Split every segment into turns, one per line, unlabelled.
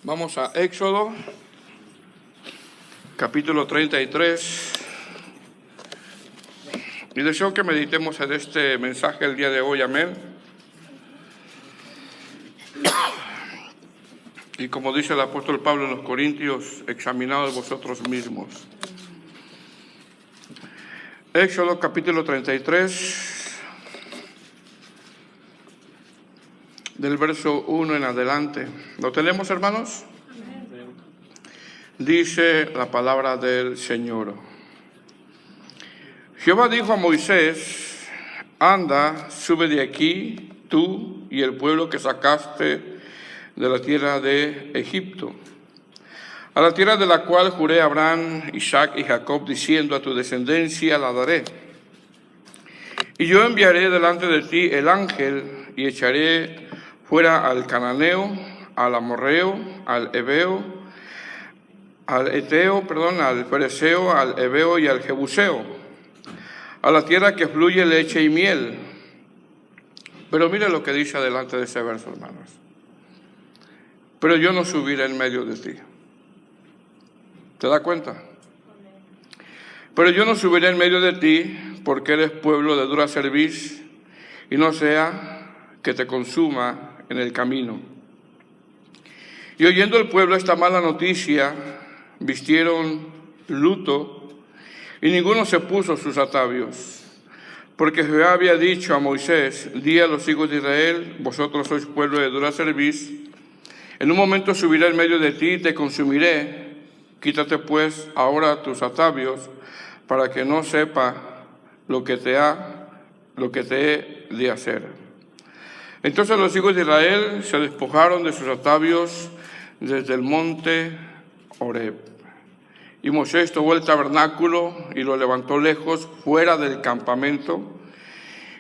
Vamos a Éxodo, capítulo 33. Y deseo que meditemos en este mensaje el día de hoy, amén. Y como dice el apóstol Pablo en los Corintios, examinaos vosotros mismos. Éxodo, capítulo 33, del verso 1 en adelante. ¿Lo tenemos, hermanos? Dice la palabra del Señor. Jehová dijo a Moisés: anda, sube de aquí, tú y el pueblo que sacaste de la tierra de Egipto, a la tierra de la cual juré a Abraham, Isaac y Jacob, diciendo: a tu descendencia la daré. Y yo enviaré delante de ti el ángel, y echaré fuera al cananeo, al amorreo, al heveo, al eteo, al fereceo, al heveo y al jebuseo, a la tierra que fluye leche y miel. Pero mire lo que dice adelante de ese verso, hermanos. Pero yo no subiré en medio de ti. ¿Te das cuenta? Pero yo no subiré en medio de ti, porque eres pueblo de dura cerviz, y no sea que te consuma en el camino. Y oyendo el pueblo esta mala noticia, vistieron luto, y ninguno se puso sus atavios, porque Jehová había dicho a Moisés: di a los hijos de Israel: vosotros sois pueblo de dura cerviz, en un momento subiré en medio de ti y te consumiré. Quítate pues ahora tus atavios, para que no sepa lo que te he de hacer. Entonces los hijos de Israel se despojaron de sus atavios desde el monte Horeb. Y Moisés tomó el tabernáculo y lo levantó lejos, fuera del campamento,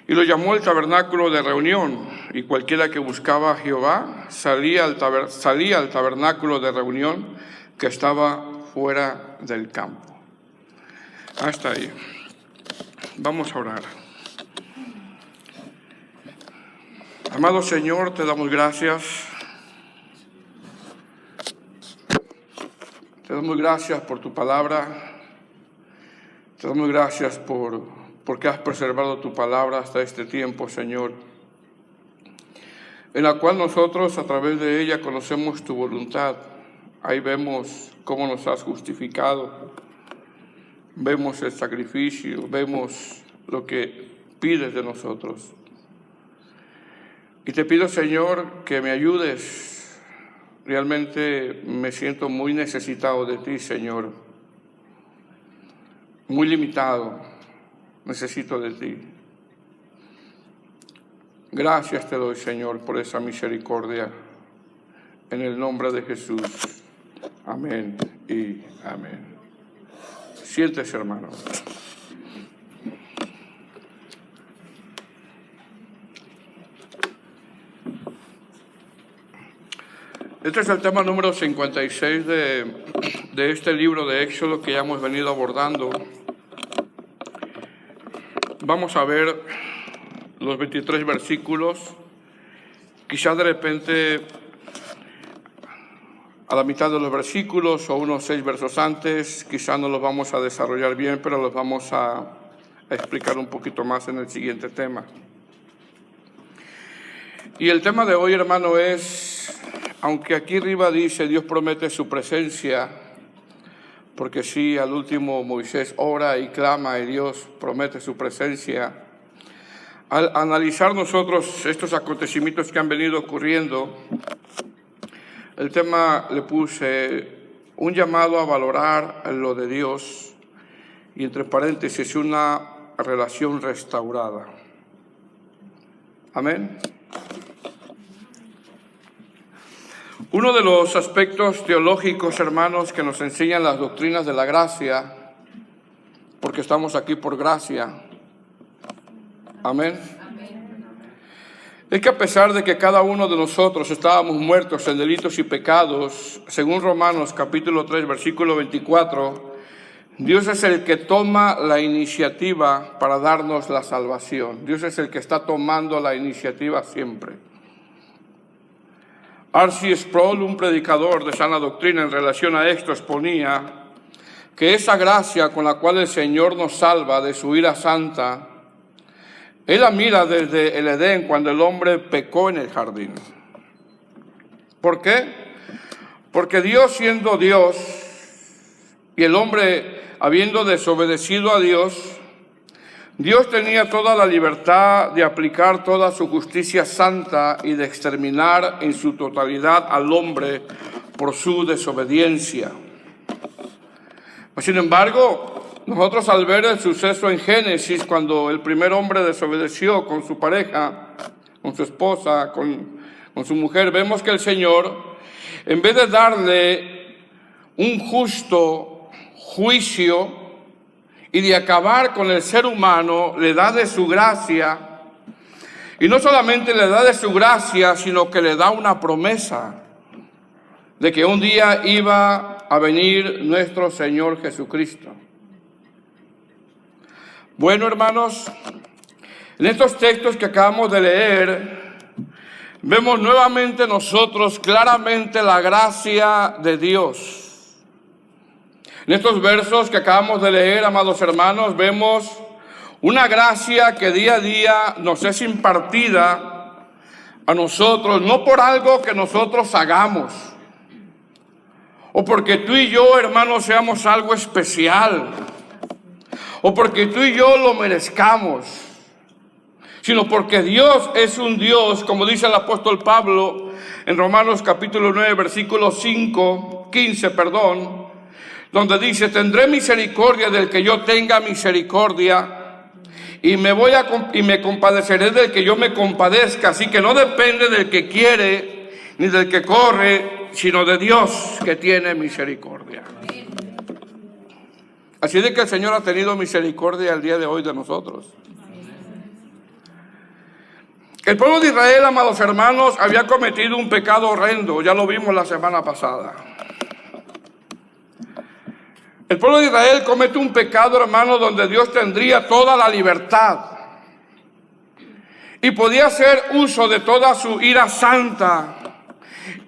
y lo llamó el tabernáculo de reunión. Y cualquiera que buscaba a Jehová salía al tabernáculo de reunión que estaba fuera del campo. Hasta ahí. Vamos a orar. Amado Señor, te damos gracias. Te damos gracias por tu palabra. Te damos gracias porque has preservado tu palabra hasta este tiempo, Señor, en la cual nosotros a través de ella conocemos tu voluntad. Ahí vemos cómo nos has justificado, vemos el sacrificio, vemos lo que pides de nosotros. Y te pido, Señor, que me ayudes. Realmente me siento muy necesitado de ti, Señor. Muy limitado. Necesito de ti. Gracias te doy, Señor, por esa misericordia. En el nombre de Jesús. Amén y amén. Siéntese, hermano. Este es el tema número 56 de este libro de Éxodo que ya hemos venido abordando. Vamos a ver los 23 versículos. Quizás de repente a la mitad de los versículos o unos 6 versos antes, quizás no los vamos a desarrollar bien, pero los vamos a explicar un poquito más en el siguiente tema. Y el tema de hoy, hermano, es... Aunque aquí arriba dice Dios promete su presencia, porque sí, al último Moisés ora y clama y Dios promete su presencia. Al analizar nosotros estos acontecimientos que han venido ocurriendo, el tema le puse un llamado a valorar lo de Dios y entre paréntesis una relación restaurada. Amén. Uno de los aspectos teológicos, hermanos, que nos enseñan las doctrinas de la gracia, porque estamos aquí por gracia, amén, es que a pesar de que cada uno de nosotros estábamos muertos en delitos y pecados, según Romanos capítulo 3, versículo 24, Dios es el que toma la iniciativa para darnos la salvación. Dios es el que está tomando la iniciativa siempre. R.C. Sproul, un predicador de sana doctrina, en relación a esto exponía que esa gracia con la cual el Señor nos salva de su ira santa, Él la mira desde el Edén, cuando el hombre pecó en el jardín. ¿Por qué? Porque Dios, siendo Dios, y el hombre habiendo desobedecido a Dios, Dios tenía toda la libertad de aplicar toda su justicia santa y de exterminar en su totalidad al hombre por su desobediencia. Sin embargo, nosotros al ver el suceso en Génesis, cuando el primer hombre desobedeció con su pareja, con su esposa, con su mujer, vemos que el Señor, en vez de darle un justo juicio y de acabar con el ser humano, le da de su gracia. Y no solamente le da de su gracia, sino que le da una promesa de que un día iba a venir nuestro Señor Jesucristo. Bueno, hermanos, en estos textos que acabamos de leer, vemos nuevamente nosotros claramente la gracia de Dios. En estos versos que acabamos de leer, amados hermanos, vemos una gracia que día a día nos es impartida a nosotros, no por algo que nosotros hagamos, o porque tú y yo, hermanos, seamos algo especial, o porque tú y yo lo merezcamos, sino porque Dios es un Dios, como dice el apóstol Pablo en Romanos capítulo 9, versículo 15, donde dice: tendré misericordia del que yo tenga misericordia, y me compadeceré del que yo me compadezca. Así que no depende del que quiere ni del que corre, sino de Dios que tiene misericordia. Así de que el Señor ha tenido misericordia el día de hoy de nosotros. El pueblo de Israel, amados hermanos, había cometido un pecado horrendo, ya lo vimos la semana pasada. El pueblo de Israel comete un pecado, hermano, donde Dios tendría toda la libertad y podía hacer uso de toda su ira santa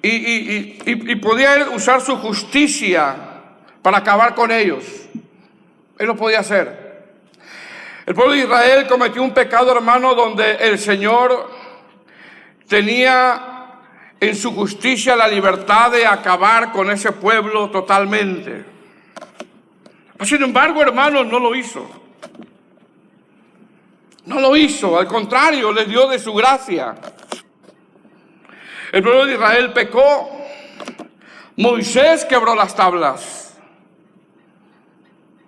y podía usar su justicia para acabar con ellos. Él lo podía hacer. El pueblo de Israel cometió un pecado, hermano, donde el Señor tenía en su justicia la libertad de acabar con ese pueblo totalmente. Sin embargo, hermanos, no lo hizo. No lo hizo, al contrario, les dio de su gracia. El pueblo de Israel pecó. Moisés quebró las tablas.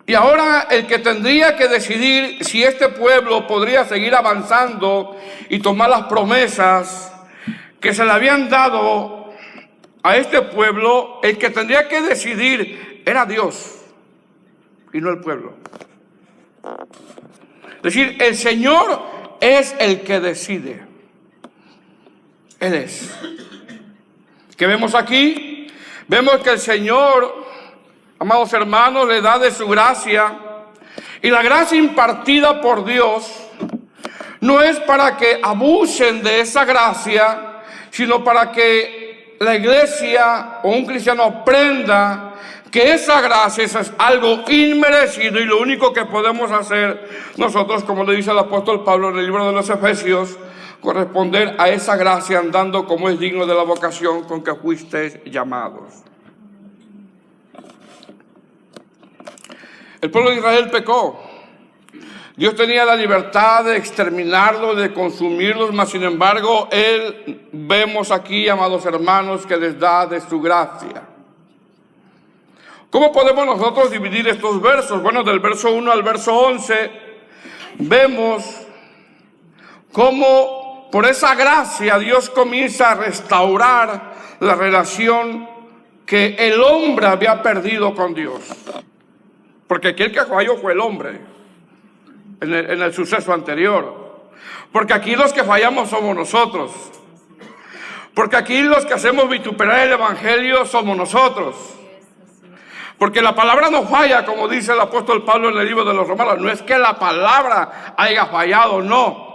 Y ahora el que tendría que decidir si este pueblo podría seguir avanzando y tomar las promesas que se le habían dado a este pueblo, el que tendría que decidir era Dios y no el pueblo. Es decir, el Señor es el que decide. Él es. ¿Qué vemos aquí? Vemos que el Señor, amados hermanos, le da de su gracia, y la gracia impartida por Dios no es para que abusen de esa gracia, sino para que la iglesia o un cristiano aprenda que esa gracia es algo inmerecido, y lo único que podemos hacer nosotros, como le dice el apóstol Pablo en el libro de los Efesios, corresponder a esa gracia andando como es digno de la vocación con que fuisteis llamados. El pueblo de Israel pecó. Dios tenía la libertad de exterminarlos, de consumirlos, mas sin embargo, Él, vemos aquí, amados hermanos, que les da de su gracia. ¿Cómo podemos nosotros dividir estos versos? Bueno, del verso 1 al verso 11, vemos cómo por esa gracia Dios comienza a restaurar la relación que el hombre había perdido con Dios. Porque aquí el que falló fue el hombre en el suceso anterior. Porque aquí los que fallamos somos nosotros. Porque aquí los que hacemos vituperar el evangelio somos nosotros. Porque la palabra no falla, como dice el apóstol Pablo en el libro de los Romanos. No es que la palabra haya fallado, no.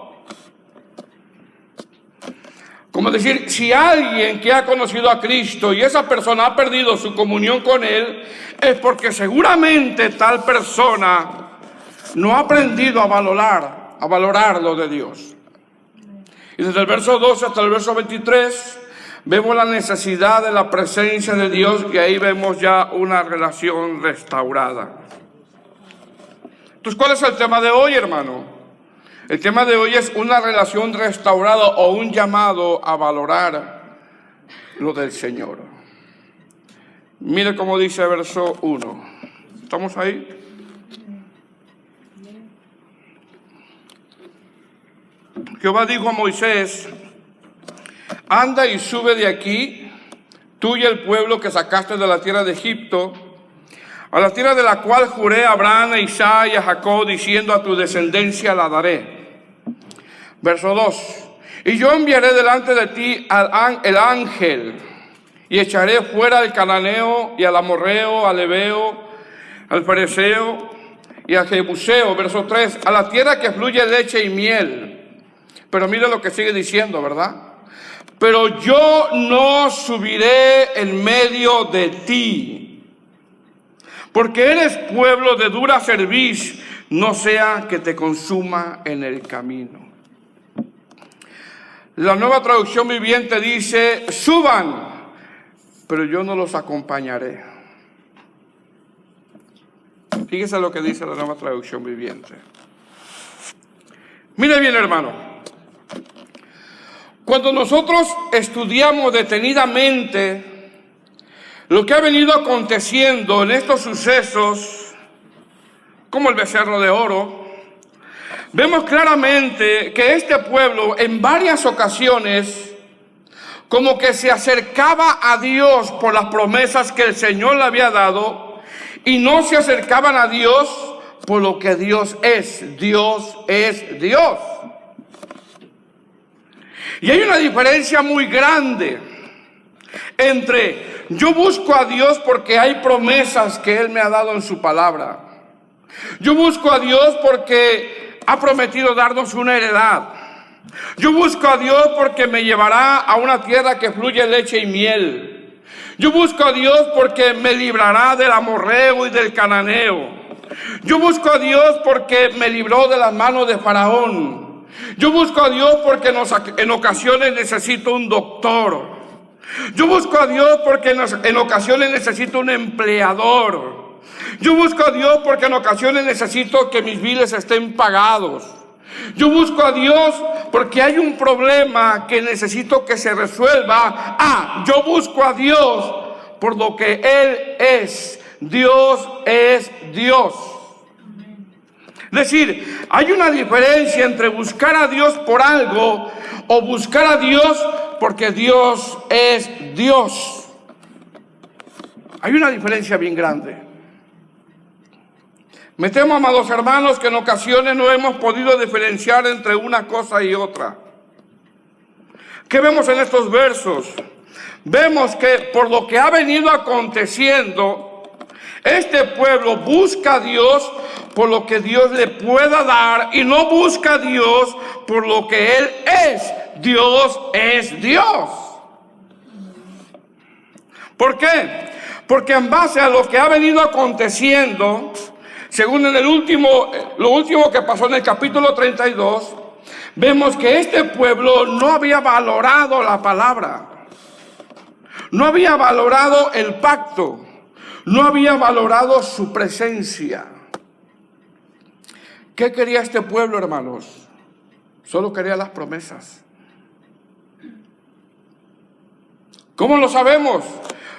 Como decir, si alguien que ha conocido a Cristo y esa persona ha perdido su comunión con Él, es porque seguramente tal persona no ha aprendido a valorar lo de Dios. Y desde el verso 12 hasta el verso 23 vemos la necesidad de la presencia de Dios, y ahí vemos ya una relación restaurada. Entonces, ¿cuál es el tema de hoy, hermano? El tema de hoy es una relación restaurada, o un llamado a valorar lo del Señor. Mire cómo dice el verso 1. ¿Estamos ahí? Jehová dijo a Moisés: anda y sube de aquí, tú y el pueblo que sacaste de la tierra de Egipto, a la tierra de la cual juré a Abraham, a Isaac y a Jacob, diciendo: a tu descendencia la daré. Verso 2. Y yo enviaré delante de ti el ángel, y echaré fuera al cananeo, y al amorreo, al heveo, al fereceo, y al jebuseo. Verso 3. A la tierra que fluye leche y miel. Pero mire lo que sigue diciendo, ¿verdad? Pero yo no subiré en medio de ti, porque eres pueblo de dura cerviz, no sea que te consuma en el camino. La Nueva Traducción Viviente dice: suban, pero yo no los acompañaré. Fíjese lo que dice la Nueva Traducción Viviente. Mire bien, hermano. Cuando nosotros estudiamos detenidamente lo que ha venido aconteciendo en estos sucesos, como el becerro de oro, vemos claramente que este pueblo en varias ocasiones como que se acercaba a Dios por las promesas que el Señor le había dado, y no se acercaban a Dios por lo que Dios es. Dios es Dios. Y hay una diferencia muy grande entre yo busco a Dios porque hay promesas que Él me ha dado en su palabra. Yo busco a Dios porque ha prometido darnos una heredad. Yo busco a Dios porque me llevará a una tierra que fluye leche y miel. Yo busco a Dios porque me librará del amorreo y del cananeo. Yo busco a Dios porque me libró de las manos de Faraón. Yo busco a Dios porque en ocasiones necesito un doctor. Yo busco a Dios porque en ocasiones necesito un empleador. Yo busco a Dios porque en ocasiones necesito que mis biles estén pagados. Yo busco a Dios porque hay un problema que necesito que se resuelva. Yo busco a Dios por lo que Él es. Dios es Dios. Es decir, hay una diferencia entre buscar a Dios por algo o buscar a Dios porque Dios es Dios. Hay una diferencia bien grande. Me temo, amados hermanos, que en ocasiones no hemos podido diferenciar entre una cosa y otra. ¿Qué vemos en estos versos? Vemos que por lo que ha venido aconteciendo, este pueblo busca a Dios por lo que Dios le pueda dar, y no busca a Dios por lo que Él es. Dios es Dios. ¿Por qué? Porque en base a lo que ha venido aconteciendo, según en lo último que pasó en el capítulo 32, vemos que este pueblo no había valorado la palabra, no había valorado el pacto, no había valorado su presencia. ¿Qué quería este pueblo, hermanos? Solo quería las promesas. ¿Cómo lo sabemos?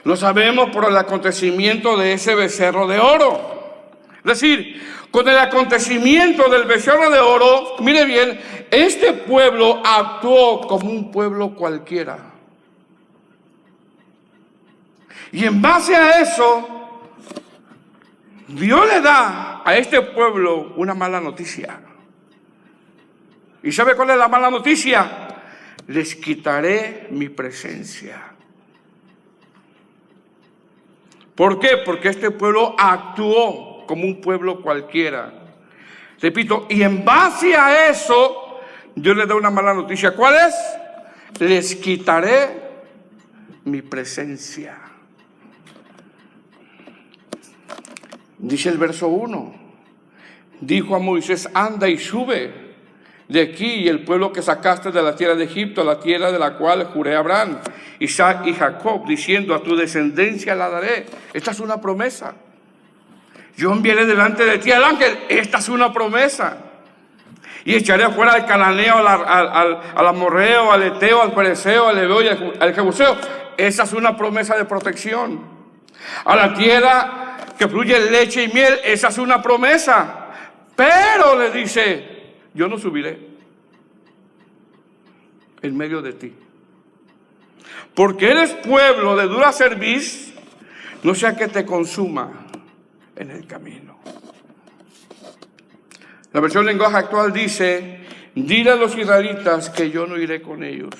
Lo sabemos por el acontecimiento de ese becerro de oro. Es decir, con el acontecimiento del becerro de oro, mire bien, este pueblo actuó como un pueblo cualquiera. Y en base a eso, Dios le da a este pueblo una mala noticia. ¿Y sabe cuál es la mala noticia? Les quitaré mi presencia. ¿Por qué? Porque este pueblo actuó como un pueblo cualquiera. Repito, y en base a eso, Dios le da una mala noticia. ¿Cuál es? les quitaré mi presencia. Dice el verso 1, dijo a Moisés, anda y sube de aquí, y el pueblo que sacaste de la tierra de Egipto, la tierra de la cual juré a Abraham, Isaac y Jacob, diciendo, a tu descendencia la daré. Esta es una promesa. Yo enviaré delante de ti al ángel. Esta es una promesa. Y echaré afuera al cananeo, al amorreo, al eteo, al pereceo, al heveo y al jebuseo. Esa es una promesa de protección. A la tierra que fluye leche y miel, esa es una promesa. Pero le dice, yo no subiré en medio de ti, porque eres pueblo de dura cerviz, no sea que te consuma en el camino. La versión lenguaje actual dice, dile a los israelitas que yo no iré con ellos.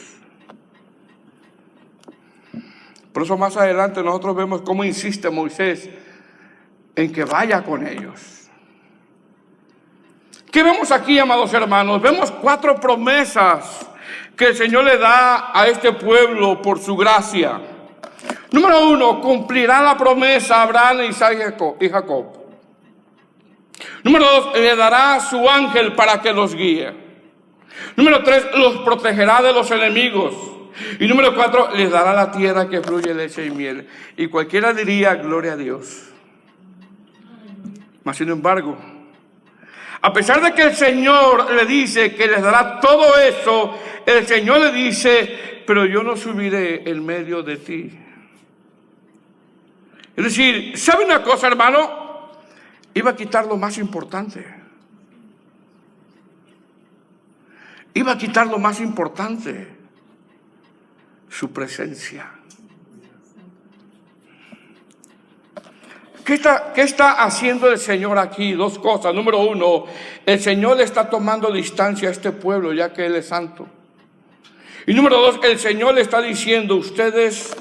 Por eso más adelante nosotros vemos cómo insiste Moisés en que vaya con ellos. ¿Qué vemos aquí, amados hermanos? Vemos 4 promesas que el Señor le da a este pueblo por su gracia. Número 1, cumplirá la promesa a Abraham, Isaac y Jacob. Número 2, le dará a su ángel para que los guíe. Número 3, los protegerá de los enemigos. Y número 4, les dará la tierra que fluye leche y miel. Y cualquiera diría, gloria a Dios. Mas sin embargo, a pesar de que el Señor le dice que les dará todo eso, el Señor le dice, pero yo no subiré en medio de ti. Es decir, ¿sabe una cosa, hermano? Iba a quitar lo más importante. Iba a quitar lo más importante, su presencia. ¿Qué está haciendo el Señor aquí? 2 cosas. Número 1, el Señor le está tomando distancia a este pueblo ya que Él es santo. Y número 2, el Señor le está diciendo, ustedes,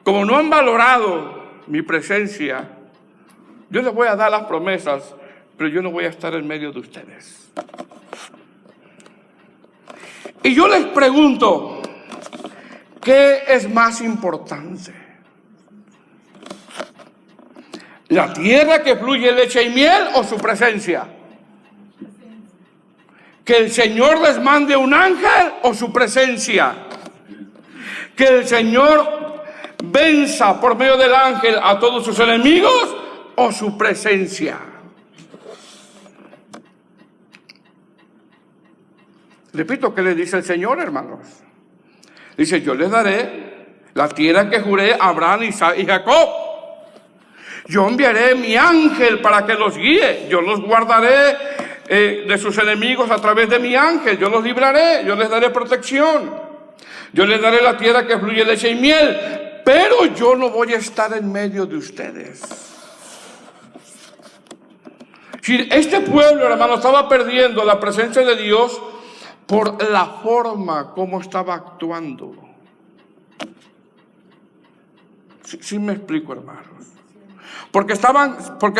como no han valorado mi presencia, yo les voy a dar las promesas, pero yo no voy a estar en medio de ustedes. Y yo les pregunto, ¿qué es más importante? ¿La tierra que fluye leche y miel o su presencia? ¿Que el Señor les mande un ángel o su presencia? ¿Que el Señor venza por medio del ángel a todos sus enemigos o su presencia? Repito, ¿qué le dice el Señor, hermanos? Dice, yo les daré la tierra que juré a Abraham, Isaac y Jacob. Yo enviaré mi ángel para que los guíe. Yo los guardaré de sus enemigos a través de mi ángel. Yo los libraré. Yo les daré protección. Yo les daré la tierra que fluye leche y miel. Pero yo no voy a estar en medio de ustedes. Si este pueblo, hermano, estaba perdiendo la presencia de Dios por la forma como estaba actuando. Sí me explico, hermanos. Porque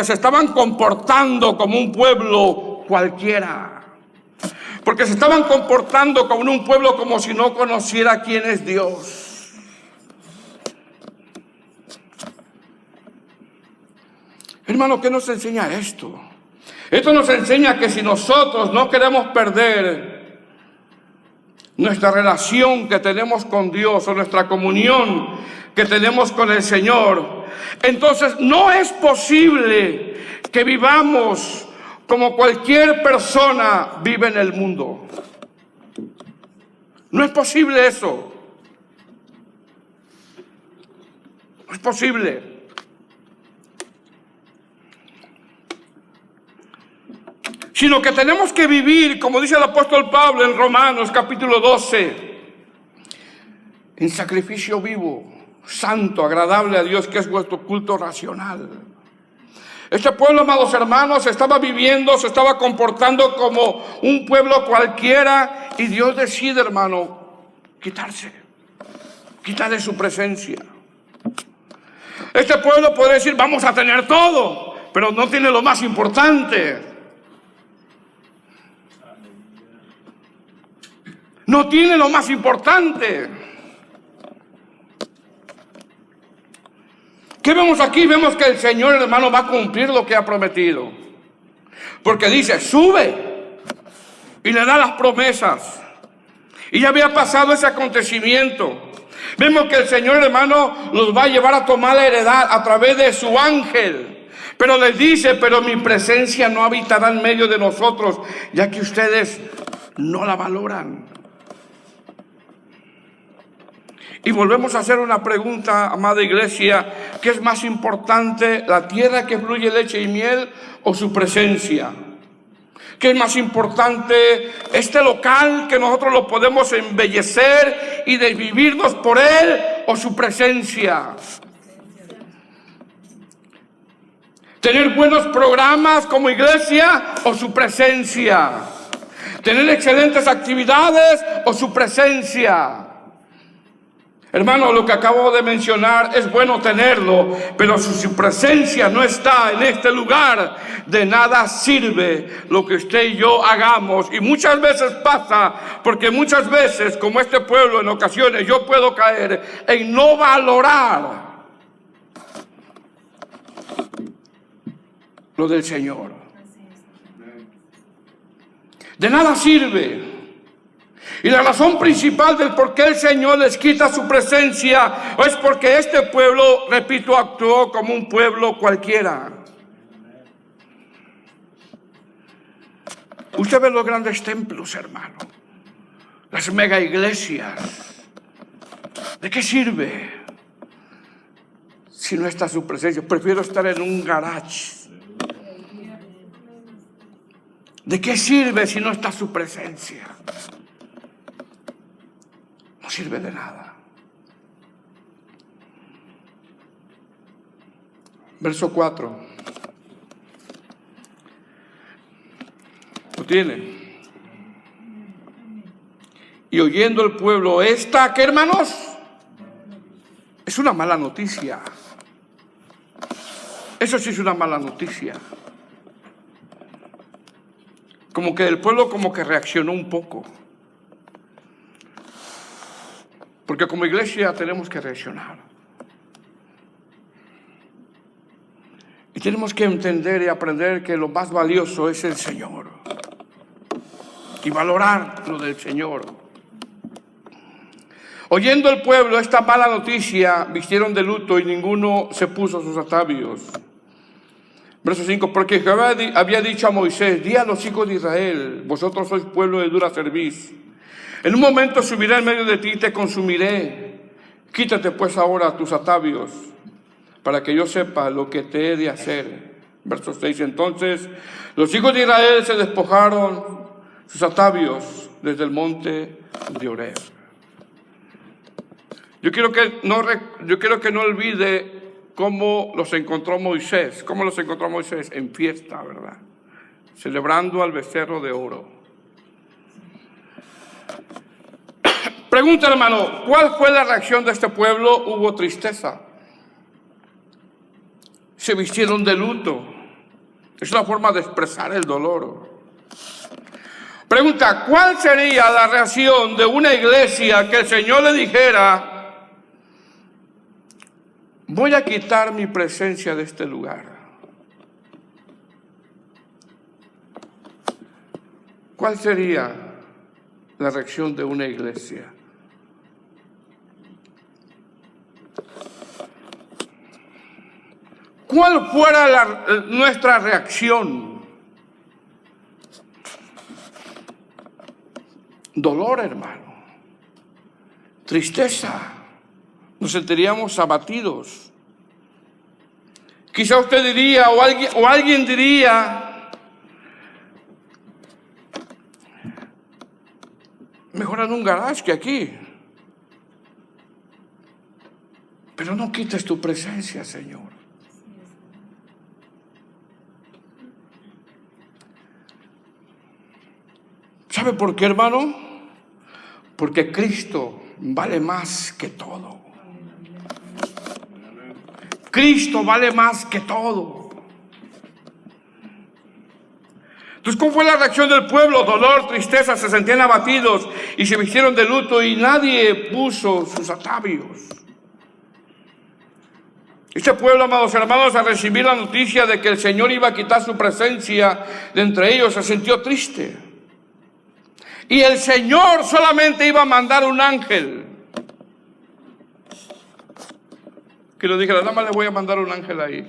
se estaban comportando como un pueblo cualquiera. Porque se estaban comportando como un pueblo como si no conociera quién es Dios. Hermano, ¿qué nos enseña esto? Esto nos enseña que si nosotros no queremos perder nuestra relación que tenemos con Dios o nuestra comunión que tenemos con el Señor, entonces no es posible que vivamos como cualquier persona vive en el mundo. No es posible eso. No es posible. Sino que tenemos que vivir, como dice el apóstol Pablo en Romanos capítulo 12, en sacrificio vivo, santo, agradable a Dios, que es vuestro culto racional. Este pueblo, amados hermanos, se estaba viviendo, se estaba comportando como un pueblo cualquiera, y Dios decide, hermano, quitarle su presencia. Este pueblo puede decir, vamos a tener todo, pero no tiene lo más importante. No tiene lo más importante. ¿Qué vemos aquí? Vemos que el Señor, hermano, va a cumplir lo que ha prometido. Porque dice, sube. Y le da las promesas. Y ya había pasado ese acontecimiento. Vemos que el Señor, hermano, los va a llevar a tomar la heredad a través de su ángel. Pero les dice, pero mi presencia no habitará en medio de nosotros, ya que ustedes no la valoran. Y volvemos a hacer una pregunta, amada iglesia: ¿qué es más importante, la tierra que fluye leche y miel o su presencia? ¿Qué es más importante, este local que nosotros lo podemos embellecer y desvivirnos por él, o su presencia? ¿Tener buenos programas como iglesia o su presencia? ¿Tener excelentes actividades o su presencia? Hermano, lo que acabo de mencionar es bueno tenerlo, pero si su presencia no está en este lugar, de nada sirve lo que usted y yo hagamos. Y muchas veces pasa, porque muchas veces, como este pueblo, en ocasiones yo puedo caer en no valorar lo del Señor. De nada sirve. Y la razón principal del por qué el Señor les quita su presencia es porque este pueblo, repito, actuó como un pueblo cualquiera. Usted ve los grandes templos, hermano, las mega iglesias. ¿De qué sirve si no está su presencia? Prefiero estar en un garage. ¿De qué sirve si no está su presencia? No sirve de nada. Verso 4. Lo tiene. Y oyendo el pueblo esta, ¿qué, hermanos? Es una mala noticia. Eso sí es una mala noticia. Como que el pueblo como que reaccionó un poco. Porque como iglesia tenemos que reaccionar. Y tenemos que entender y aprender que lo más valioso es el Señor. Y valorar lo del Señor. Oyendo el pueblo esta mala noticia, vistieron de luto y ninguno se puso sus atavios. Verso 5, porque Jehová había dicho a Moisés: di a los hijos de Israel, vosotros sois pueblo de dura cerviz. En un momento subiré en medio de ti y te consumiré. Quítate pues ahora tus atavios, para que yo sepa lo que te he de hacer. Verso 6, entonces los hijos de Israel se despojaron sus atavios desde el monte de Horeb. Yo quiero que no olvide cómo los encontró Moisés. ¿Cómo los encontró Moisés? En fiesta, ¿verdad? Celebrando al becerro de oro. Pregunta, hermano, ¿cuál fue la reacción de este pueblo? Hubo tristeza. Se vistieron de luto. Es una forma de expresar el dolor. Pregunta, ¿cuál sería la reacción de una iglesia que el Señor le dijera: voy a quitar mi presencia de este lugar? ¿Cuál sería la reacción de una iglesia? ¿Cuál fuera nuestra reacción? Dolor, hermano. Tristeza. Nos sentiríamos abatidos. Quizá usted diría, o alguien diría: mejor en un garage que aquí. Pero no quites tu presencia, Señor. ¿Sabe por qué, hermano? Porque Cristo vale más que todo. Cristo vale más que todo. Entonces, ¿cómo fue la reacción del pueblo? Dolor, tristeza, se sentían abatidos y se vistieron de luto y nadie puso sus atavios. Este pueblo, amados hermanos, al recibir la noticia de que el Señor iba a quitar su presencia de entre ellos, se sintió triste. Y el Señor solamente iba a mandar un ángel. Que lo dijera, nada más le voy a mandar un ángel ahí.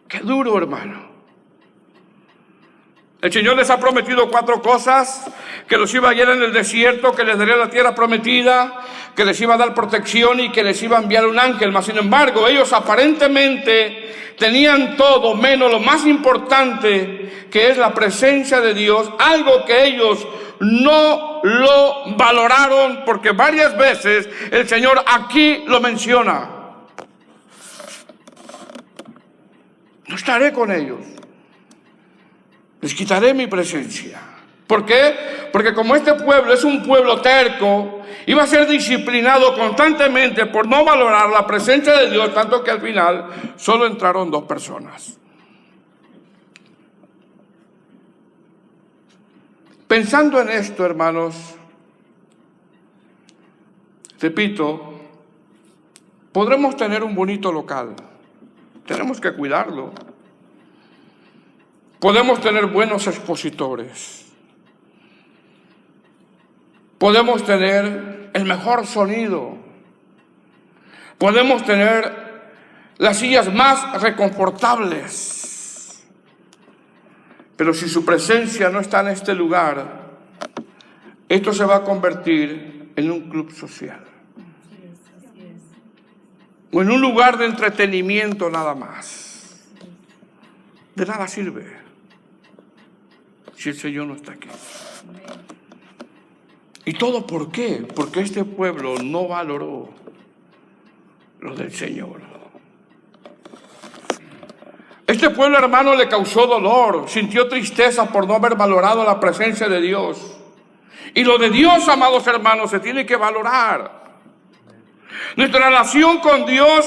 Qué duro, hermano. El Señor les ha prometido 4 cosas: que los iba a guiar en el desierto, que les daría la tierra prometida, que les iba a dar protección y que les iba a enviar un ángel. Mas sin embargo, ellos aparentemente tenían todo menos lo más importante, que es la presencia de Dios, algo que ellos no lo valoraron, porque varias veces el Señor aquí lo menciona. No estaré con ellos, les quitaré mi presencia. ¿Por qué? Porque como este pueblo es un pueblo terco, iba a ser disciplinado constantemente por no valorar la presencia de Dios, tanto que al final solo entraron 2 personas. Pensando en esto, hermanos, repito, podremos tener un bonito local. Tenemos que cuidarlo. Podemos tener buenos expositores. Podemos tener el mejor sonido. Podemos tener las sillas más reconfortables. Pero si su presencia no está en este lugar, esto se va a convertir en un club social. O en un lugar de entretenimiento nada más. De nada sirve si el Señor no está aquí. ¿Y todo por qué? Porque este pueblo no valoró lo del Señor. Este pueblo, hermano, le causó dolor, sintió tristeza por no haber valorado la presencia de Dios. Y lo de Dios, amados hermanos, se tiene que valorar. Nuestra relación con Dios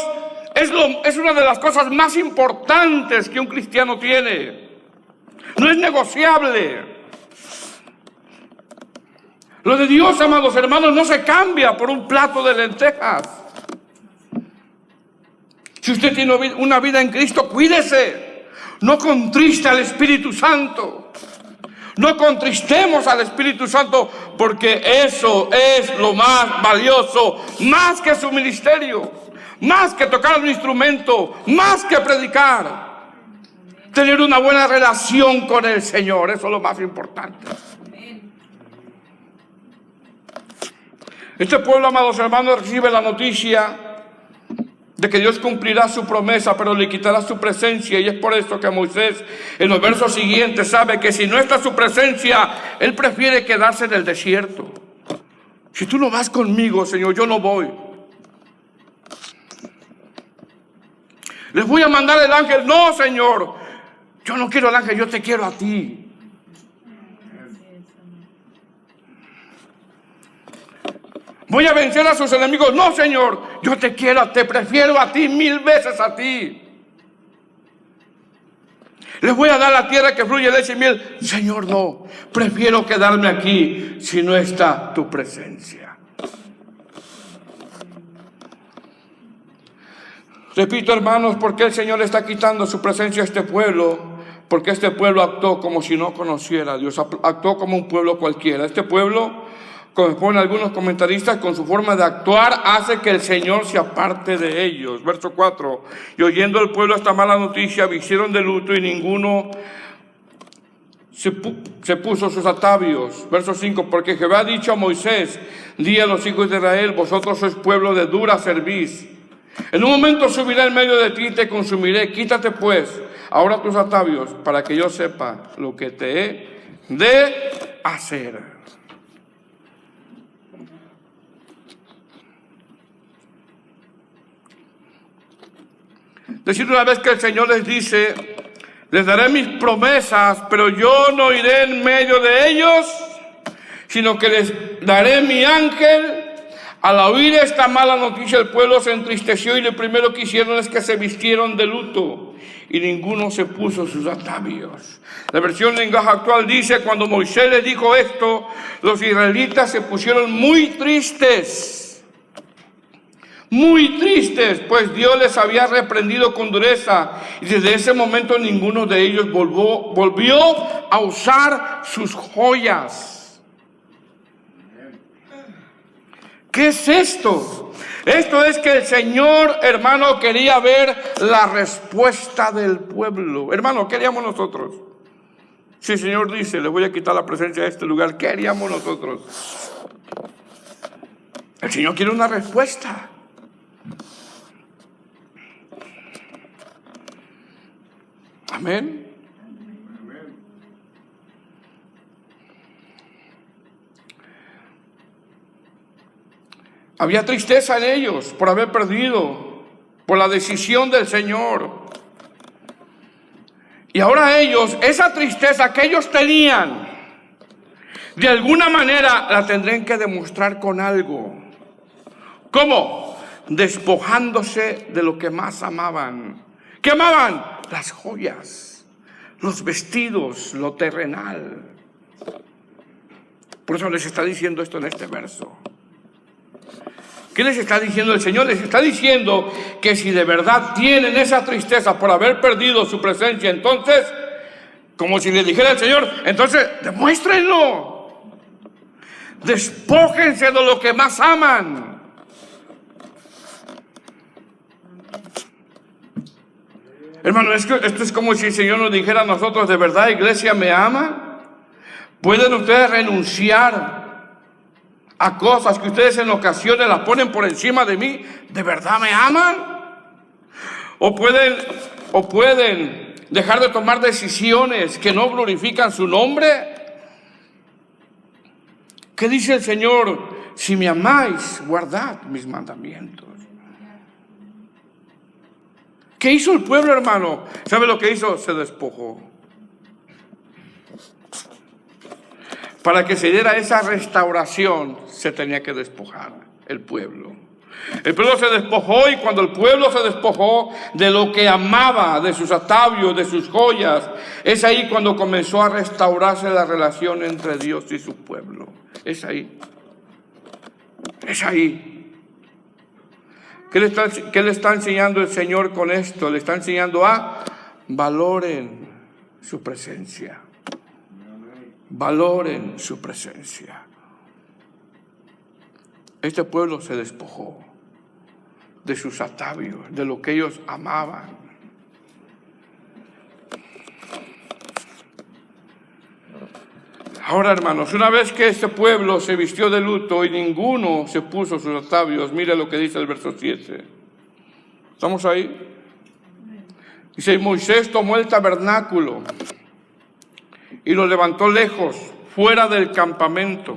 es una de las cosas más importantes que un cristiano tiene. No es negociable. Lo de Dios, amados hermanos, no se cambia por un plato de lentejas. Si usted tiene una vida en Cristo, cuídese. No contriste al Espíritu Santo. No contristemos al Espíritu Santo, porque eso es lo más valioso, más que su ministerio, más que tocar un instrumento, más que predicar. Tener una buena relación con el Señor, eso es lo más importante. Este pueblo, amados hermanos, recibe la noticia de que Dios cumplirá su promesa, pero le quitará su presencia. Y es por esto que Moisés, en los versos siguientes, sabe que si no está su presencia, él prefiere quedarse en el desierto. Si tú no vas conmigo, Señor, yo no voy. Les voy a mandar el ángel. No, Señor, yo no quiero el ángel, yo te quiero a ti. Voy a vencer a sus enemigos. No, Señor, yo te quiero, te prefiero a ti 1000 veces a ti. Les voy a dar la tierra que fluye leche y miel. Señor, no, prefiero quedarme aquí si no está tu presencia. Repito, hermanos, ¿por qué el Señor le está quitando su presencia a este pueblo? Porque este pueblo actuó como si no conociera a Dios, actuó como un pueblo cualquiera. Este pueblo, como ponen algunos comentaristas, con su forma de actuar hace que el Señor se aparte de ellos. Verso 4: y oyendo el pueblo esta mala noticia, vistieron de luto y ninguno se puso sus atavios. Verso 5: porque Jehová ha dicho a Moisés, di a los hijos de Israel, vosotros sois pueblo de dura cerviz. En un momento subiré en medio de ti y te consumiré. Quítate pues ahora tus atavios, para que yo sepa lo que te he de hacer. Decir una vez que el Señor les dice, les daré mis promesas, pero yo no iré en medio de ellos, sino que les daré mi ángel, Al oír esta mala noticia, el pueblo se entristeció y lo primero que hicieron es que se vistieron de luto y ninguno se puso sus atavios. La versión en lenguaje actual dice: cuando Moisés les dijo esto, los israelitas se pusieron muy tristes, pues Dios les había reprendido con dureza y desde ese momento ninguno de ellos volvió a usar sus joyas. ¿Qué es esto? Esto es que el Señor, hermano, quería ver la respuesta del pueblo. Hermano, ¿qué haríamos nosotros? Si el Señor dice: le voy a quitar la presencia de este lugar, ¿qué haríamos nosotros? El Señor quiere una respuesta. Amén. Había tristeza en ellos por haber perdido, por la decisión del Señor. Y ahora ellos, esa tristeza que ellos tenían, de alguna manera la tendrán que demostrar con algo. ¿Cómo? Despojándose de lo que más amaban. ¿Qué amaban? Las joyas, los vestidos, lo terrenal. Por eso les está diciendo esto en este verso. ¿Qué les está diciendo el Señor? Les está diciendo que si de verdad tienen esa tristeza por haber perdido su presencia, entonces, como si le dijera el Señor, entonces demuéstrenlo. Despójense de lo que más aman. Hermano, esto es como si el Señor nos dijera a nosotros: ¿de verdad, iglesia, me ama? ¿Pueden ustedes renunciar a cosas que ustedes en ocasiones las ponen por encima de mí? ¿De verdad me aman? ¿O pueden dejar de tomar decisiones que no glorifican su nombre? ¿Qué dice el Señor? Si me amáis, guardad mis mandamientos. ¿Qué hizo el pueblo, hermano? ¿Sabe lo que hizo? Se despojó. Para que se diera esa restauración, se tenía que despojar el pueblo. El pueblo se despojó, y cuando el pueblo se despojó de lo que amaba, de sus atavios, de sus joyas, es ahí cuando comenzó a restaurarse la relación entre Dios y su pueblo. Es ahí. Es ahí. ¿Qué le está enseñando el Señor con esto? Le está enseñando a valoren su presencia. Valoren su presencia. Este pueblo se despojó de sus atavios, de lo que ellos amaban. Ahora, hermanos, una vez que este pueblo se vistió de luto y ninguno se puso sus atavios, mire lo que dice el verso 7. ¿Estamos ahí? Dice: Moisés tomó el tabernáculo y lo levantó lejos, fuera del campamento,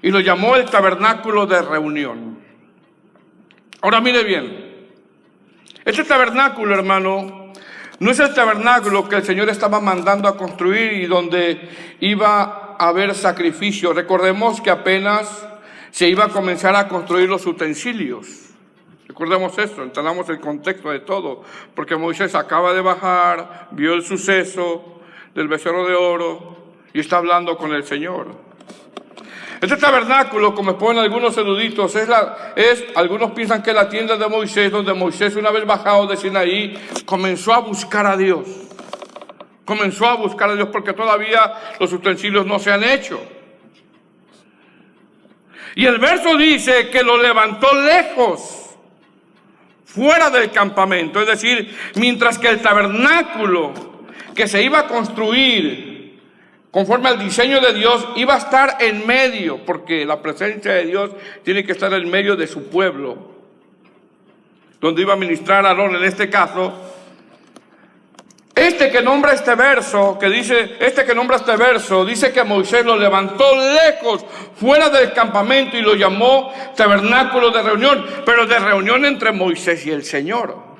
y lo llamó el tabernáculo de reunión. Ahora mire bien, este tabernáculo, hermano, no es el tabernáculo que el Señor estaba mandando a construir y donde iba a haber sacrificio. Recordemos que apenas se iba a comenzar a construir los utensilios. Recordemos eso, entendamos el contexto de todo, porque Moisés acaba de bajar, vio el suceso del becerro de oro y está hablando con el Señor. Este tabernáculo, como ponen algunos eruditos, algunos piensan que es la tienda de Moisés, donde Moisés, una vez bajado de Sinaí, comenzó a buscar a Dios. Comenzó a buscar a Dios porque todavía los utensilios no se han hecho. Y el verso dice que lo levantó lejos, fuera del campamento. Es decir, mientras que el tabernáculo que se iba a construir conforme al diseño de Dios iba a estar en medio, porque la presencia de Dios tiene que estar en medio de su pueblo, donde iba a ministrar Aarón en este caso. Este que nombra este verso, dice que Moisés lo levantó lejos, fuera del campamento, y lo llamó tabernáculo de reunión, pero de reunión entre Moisés y el Señor.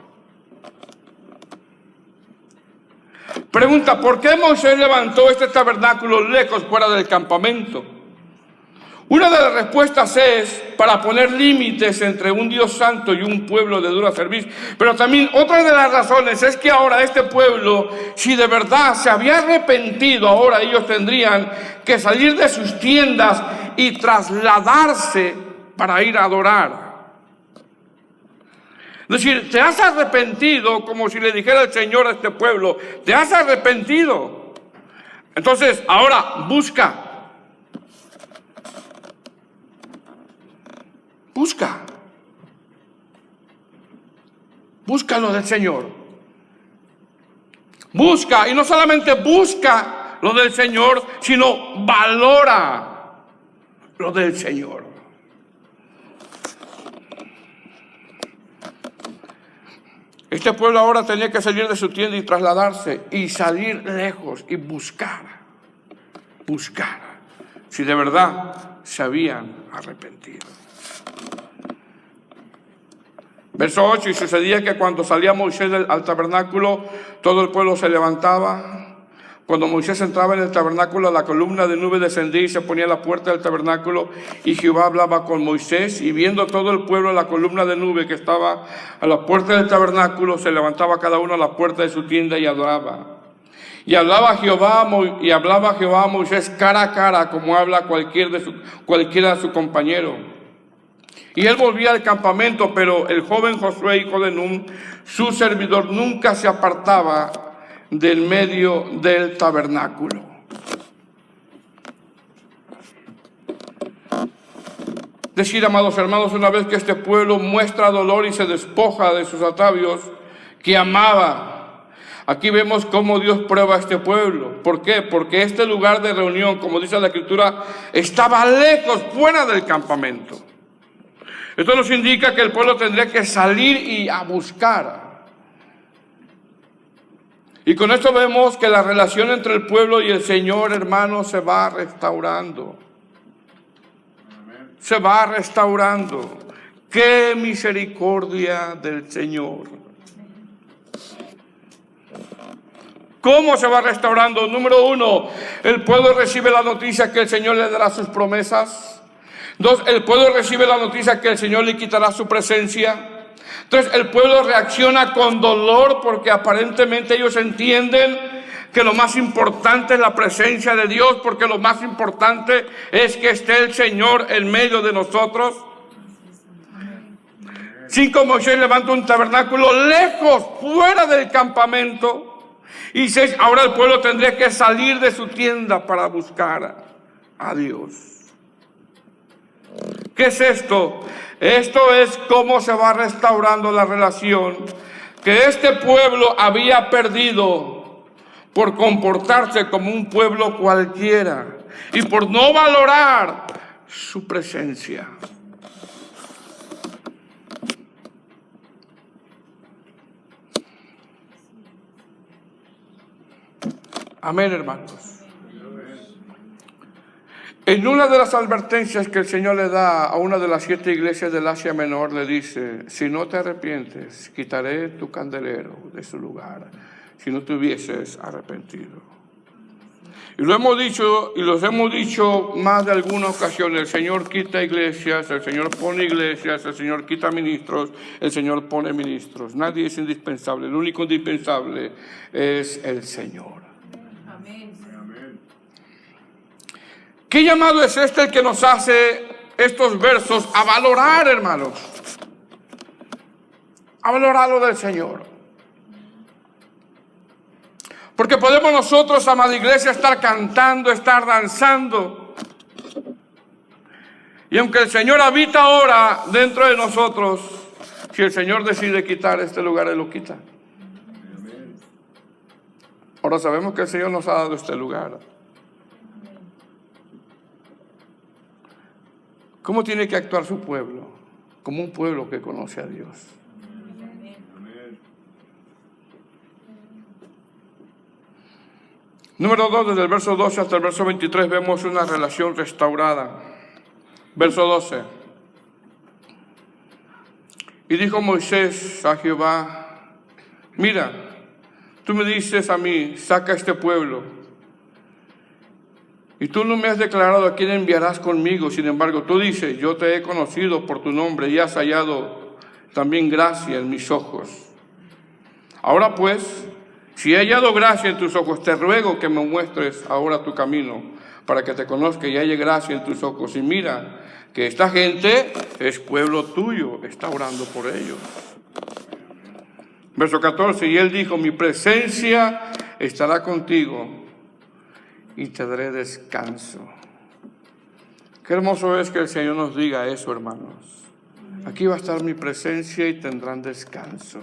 Pregunta: ¿por qué Moisés levantó este tabernáculo lejos, fuera del campamento? Una de las respuestas es para poner límites entre un Dios santo y un pueblo de dura cerviz. Pero también otra de las razones es que ahora este pueblo, si de verdad se había arrepentido, ahora ellos tendrían que salir de sus tiendas y trasladarse para ir a adorar. Es decir, te has arrepentido, como si le dijera el Señor a este pueblo, te has arrepentido. Entonces, ahora busca. Busca lo del Señor. Busca, y no solamente busca lo del Señor, sino valora lo del Señor. Este pueblo ahora tenía que salir de su tienda y trasladarse y salir lejos y buscar si de verdad se habían arrepentido. Verso 8, y sucedía que cuando salía Moisés al tabernáculo, todo el pueblo se levantaba. Cuando Moisés entraba en el tabernáculo, la columna de nube descendía y se ponía a la puerta del tabernáculo, y Jehová hablaba con Moisés, y viendo todo el pueblo la columna de nube que estaba a la puerta del tabernáculo, se levantaba cada uno a la puerta de su tienda y adoraba. Y hablaba Jehová a Moisés cara a cara, como habla cualquiera de su compañero. Y él volvía al campamento, pero el joven Josué, hijo de Nun, su servidor, nunca se apartaba del medio del tabernáculo. Decir, amados hermanos, una vez que este pueblo muestra dolor y se despoja de sus atavios que amaba, aquí vemos cómo Dios prueba a este pueblo. ¿Por qué? Porque este lugar de reunión, como dice la Escritura, estaba lejos, fuera del campamento. Esto nos indica que el pueblo tendría que salir y a buscar. Y con esto vemos que la relación entre el pueblo y el Señor, hermanos, se va restaurando. Se va restaurando. ¡Qué misericordia del Señor! ¿Cómo se va restaurando? Número 1, el pueblo recibe la noticia que el Señor le dará sus promesas. 2, el pueblo recibe la noticia que el Señor le quitará su presencia. 3, el pueblo reacciona con dolor porque aparentemente ellos entienden que lo más importante es la presencia de Dios, porque lo más importante es que esté el Señor en medio de nosotros. 5, Moisés levanta un tabernáculo lejos, fuera del campamento. Y 6, ahora el pueblo tendría que salir de su tienda para buscar a Dios. ¿Qué es esto? Esto es cómo se va restaurando la relación que este pueblo había perdido por comportarse como un pueblo cualquiera y por no valorar su presencia. Amén, hermanos. En una de las advertencias que el Señor le da a una de las 7 iglesias del Asia Menor, le dice: si no te arrepientes, quitaré tu candelero de su lugar, si no te hubieses arrepentido. Y lo hemos dicho, y los hemos dicho más de alguna ocasión: el Señor quita iglesias, el Señor pone iglesias, el Señor quita ministros, el Señor pone ministros. Nadie es indispensable, el único indispensable es el Señor. ¿Qué llamado es este el que nos hace estos versos a valorar, hermanos? A valorar lo del Señor. Porque podemos nosotros, amada iglesia, estar cantando, estar danzando. Y aunque el Señor habita ahora dentro de nosotros, si el Señor decide quitar este lugar, Él lo quita. Ahora sabemos que el Señor nos ha dado este lugar. ¿Cómo tiene que actuar su pueblo? Como un pueblo que conoce a Dios. Número 2, desde el verso 12 hasta el verso 23 vemos una relación restaurada. Verso 12. Y dijo Moisés a Jehová: mira, tú me dices a mí, saca este pueblo. y tú no me has declarado a quién enviarás conmigo. Sin embargo, tú dices, yo te he conocido por tu nombre y has hallado también gracia en mis ojos. Ahora pues, si he hallado gracia en tus ojos, te ruego que me muestres ahora tu camino, para que te conozca y halle gracia en tus ojos. Y mira que esta gente es pueblo tuyo, está orando por ellos. Verso 14, y él dijo, mi presencia estará contigo y te daré descanso. Qué hermoso es que el Señor nos diga eso, hermanos. Aquí va a estar mi presencia y tendrán descanso.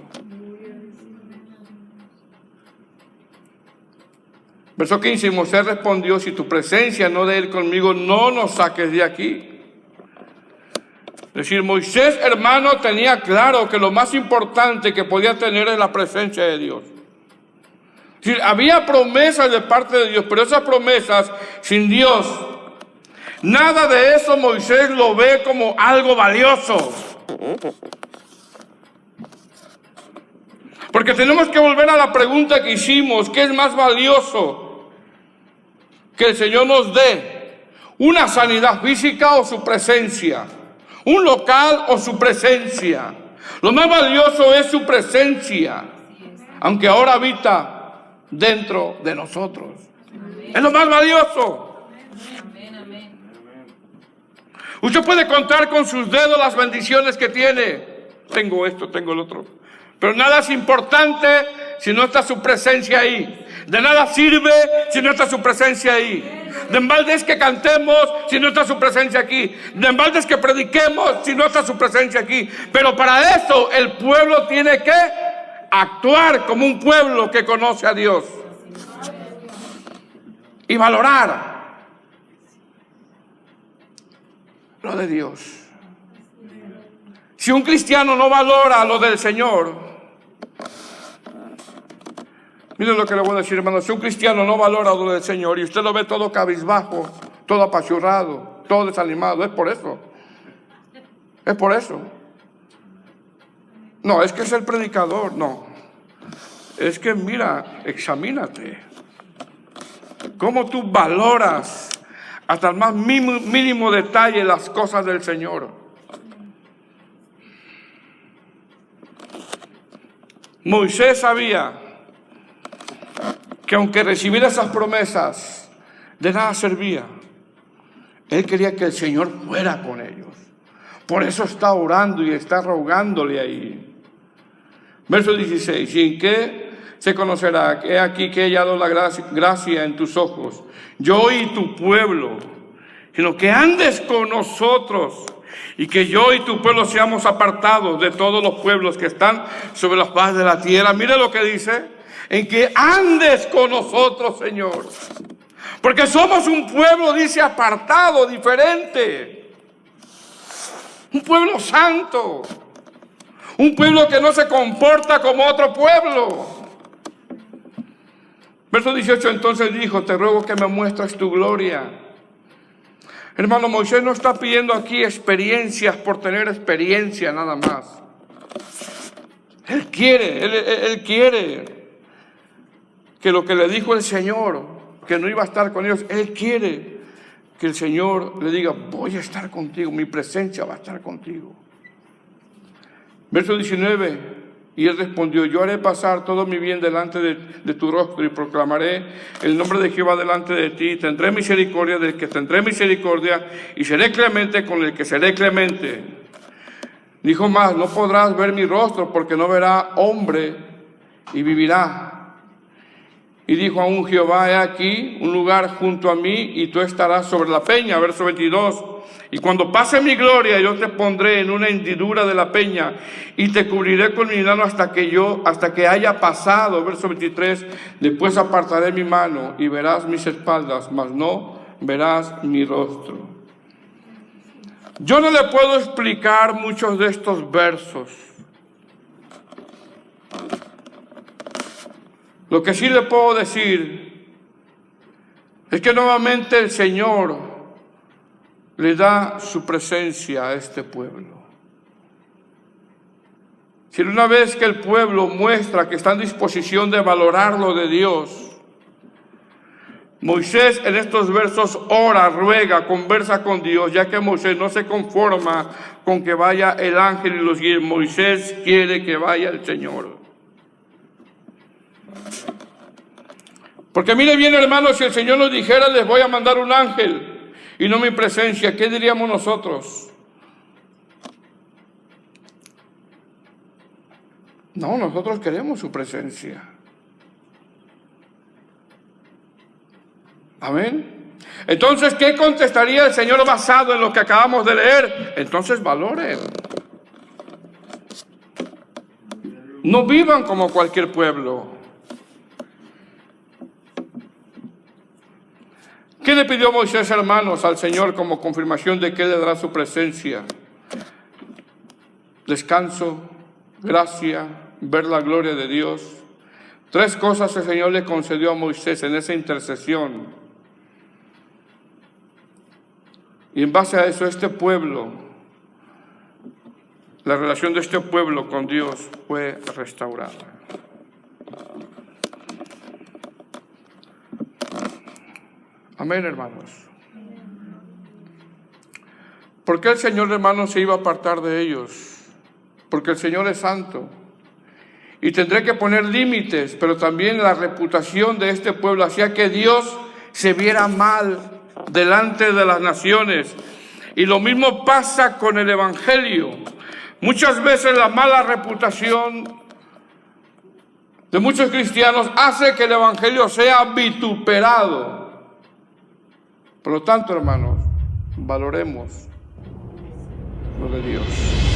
Verso 15, Moisés respondió, si tu presencia no de ir conmigo, no nos saques de aquí. Es decir, Moisés, hermano, tenía claro que lo más importante que podía tener es la presencia de Dios. Es decir, había promesas de parte de Dios, pero esas promesas sin Dios, nada de eso Moisés lo ve como algo valioso. Porque tenemos que volver a la pregunta que hicimos, ¿qué es más valioso que el Señor nos dé? ¿Una sanidad física o su presencia? ¿Un local o su presencia? Lo más valioso es su presencia, aunque ahora habita dentro de nosotros. Es lo más valioso. Usted puede contar con sus dedos las bendiciones que tiene. Tengo esto, tengo el otro. Pero nada es importante si no está su presencia ahí. De nada sirve si no está su presencia ahí. De embalde es que cantemos si no está su presencia aquí. De embalde es que prediquemos si no está su presencia aquí. Pero para eso el pueblo tiene que actuar como un pueblo que conoce a Dios. Y valorar lo de Dios. Si un cristiano no valora lo del Señor, miren lo que le voy a decir, hermano. Si un cristiano no valora lo del Señor y usted lo ve todo cabizbajo, todo apachurrado, todo desanimado, es por eso. Es por eso. No, es que es el predicador, no. Es que mira, examínate. ¿Cómo tú valoras hasta el más mínimo detalle las cosas del Señor? Moisés sabía que aunque recibiera esas promesas, de nada servía. Él quería que el Señor fuera con ellos. Por eso está orando y está rogándole ahí. Verso 16, ¿y en qué se conocerá? He aquí que he hallado la gracia en tus ojos, yo y tu pueblo, sino que andes con nosotros, y que yo y tu pueblo seamos apartados de todos los pueblos que están sobre la faz de la tierra. Mire lo que dice, en que andes con nosotros, Señor. Porque somos un pueblo, dice, apartado, diferente. Un pueblo santo. Un pueblo que no se comporta como otro pueblo. Verso 18, entonces dijo, te ruego que me muestres tu gloria. Hermano, Moisés no está pidiendo aquí experiencias por tener experiencia nada más. Él quiere que lo que le dijo el Señor, que no iba a estar con ellos, Él quiere que el Señor le diga, voy a estar contigo, mi presencia va a estar contigo. Verso 19, y él respondió, yo haré pasar todo mi bien delante de tu rostro y proclamaré el nombre de Jehová delante de ti. Tendré misericordia del que tendré misericordia y seré clemente con el que seré clemente. Dijo más, no podrás ver mi rostro porque no verá hombre y vivirá. Y dijo aún Jehová, he aquí un lugar junto a mí y tú estarás sobre la peña. Verso 22. Y cuando pase mi gloria, yo te pondré en una hendidura de la peña y te cubriré con mi mano hasta que haya pasado. Verso 23. Después apartaré mi mano y verás mis espaldas, mas no verás mi rostro. Yo no le puedo explicar muchos de estos versos. Lo que sí le puedo decir es que nuevamente el Señor le da su presencia a este pueblo. Si una vez que el pueblo muestra que está en disposición de valorar lo de Dios, Moisés en estos versos ora, ruega, conversa con Dios, ya que Moisés no se conforma con que vaya el ángel y los guíe. Moisés quiere que vaya el Señor. Porque mire bien, hermanos, si el Señor nos dijera, les voy a mandar un ángel y no mi presencia, ¿qué diríamos nosotros? No, nosotros queremos su presencia. Amén. Entonces, ¿qué contestaría el Señor basado en lo que acabamos de leer? Entonces, valoren. No vivan como cualquier pueblo. ¿Qué le pidió Moisés, hermanos, al Señor como confirmación de que Él le dará su presencia? Descanso, gracia, ver la gloria de Dios. 3 cosas el Señor le concedió a Moisés en esa intercesión. Y en base a eso, este pueblo, la relación de este pueblo con Dios fue restaurada. Amén, hermanos. ¿Por qué el Señor, hermanos, se iba a apartar de ellos? Porque el Señor es santo. Y tendré que poner límites, pero también la reputación de este pueblo hacía que Dios se viera mal delante de las naciones. Y lo mismo pasa con el Evangelio. Muchas veces la mala reputación de muchos cristianos hace que el Evangelio sea vituperado. Por lo tanto, hermanos, valoremos lo de Dios.